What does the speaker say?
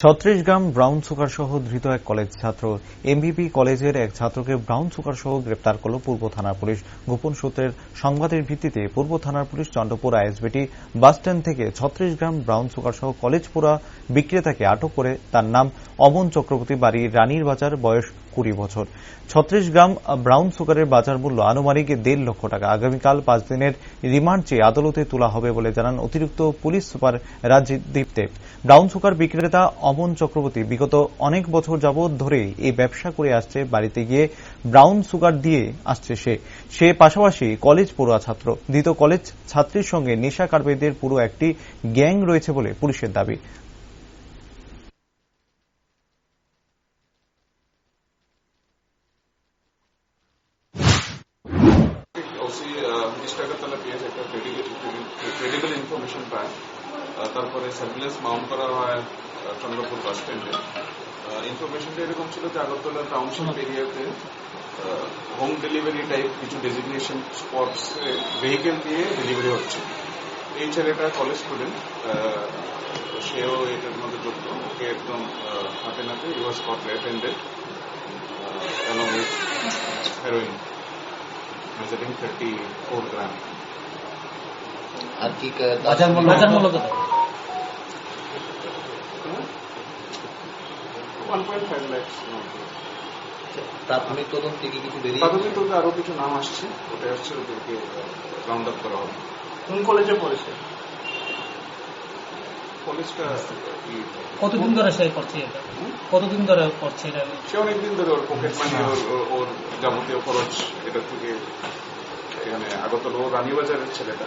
ছত্রিশগ্রাম brown sugar সহ ধৃত এক কলেজ ছাত্র। এমভিপি কলেজের এক ছাত্রকে ব্রাউন সুগার সহ গ্রেপ্তার করল পূর্ব থানার পুলিশ। গোপন সূত্রের সংবাদের ভিত্তিতে পূর্ব থানার পুলিশ চন্দ্রপুর আইএসবিটি বাসস্ট্যান্ড থেকে ছত্রিশগ্রাম ব্রাউন সুগার সহ কলেজপুরা বিক্রেতাকে আটক করে। তার নাম অমন চক্রবর্তী, বাড়ি রানীর বাজার, বয়স 20 বছর। 36 গ্রাম ব্রাউন সুগারের বাজার মূল্য আনুমানিক 1.5 লক্ষ টাকা। আগামীকাল 5 দিনের রিমান্ড চেয়ে আদালতে তোলা হবে বলে জানান অতিরিক্ত পুলিশ সুপার রাজদীপ দেব। ব্রাউন সুগার বিক্রেতা অমন চক্রবর্তী বিগত অনেক বছর যাবৎ ধরে এই ব্যবসা করে আসছে। বাড়িতে গিয়ে ব্রাউন সুগার দিয়ে আসছে সে পাশাপাশি কলেজ পড়ুয়া ছাত্র। ধৃত কলেজ ছাত্রীর সঙ্গে নেশা কারবারিদের পুরো একটি গ্যাং রয়েছে বলে পুলিশের দাবি। ক্রেডিবল ইনফরমেশন পায়, তারপরে সার্ভিলেন্স মাউন্ট করা হয় চন্দ্রপুর বাস স্ট্যান্ডে। ইনফরমেশনটা এরকম ছিল যে আগরতলা টাউনশিপ এরিয়াতে হোম ডেলিভারি টাইপ কিছু ডেজিগনেশন স্পটস ভেহিকেল দিয়ে ডেলিভারি হচ্ছে। এই ছেলেটা কলেজ স্টুডেন্ট, সেও এটার মধ্যে যুক্ত। ওকে একদম হাতে নাতে he was caught red handed along with heroin measuring 34 gram. আর কি বাজার মূল্য কত? 1.5 লাখ। প্রাথমিক তদন্ত থেকে কিছু বেরিয়ে প্রাথমিক তদন্তে আরো কিছু নাম আসছে, ওটা হচ্ছে ওদেরকে রাউন্ড আপ করা হবে। কোন কলেজে পড়েছে? কলেজটা কতদিন ধরে সে করছে এটা? কতদিন ধরে করছে এটা? সে অনেকদিন ধরে ওর পকেট মানি, ওর যাবতীয় খরচ এটা থেকে এখানে আগরতলা রানীবাজারের ছেলেটা